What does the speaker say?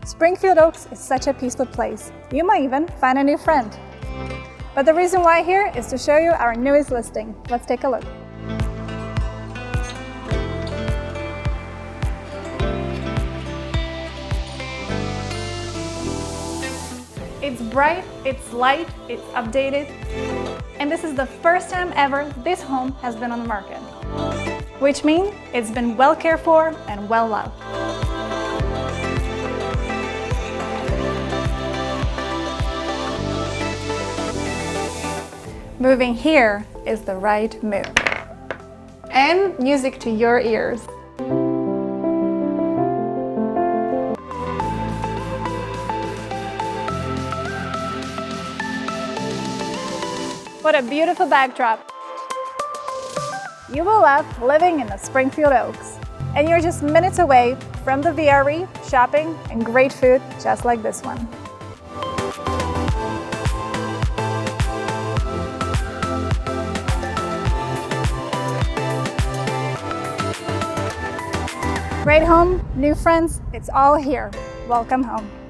Springfield Oaks is such a peaceful place. You might even find a new friend. But the reason why here is to show you our newest listing. Let's take a look. It's bright, it's light, it's updated, and this is the first time ever this home has been on the market, which means it's been well cared for and well loved. Moving here is the right move. And music to your ears. What a beautiful backdrop. You will love living in the Springfield Oaks. And you're just minutes away from the VRE, shopping, and great food just like this one. Great home, new friends, it's all here. Welcome home.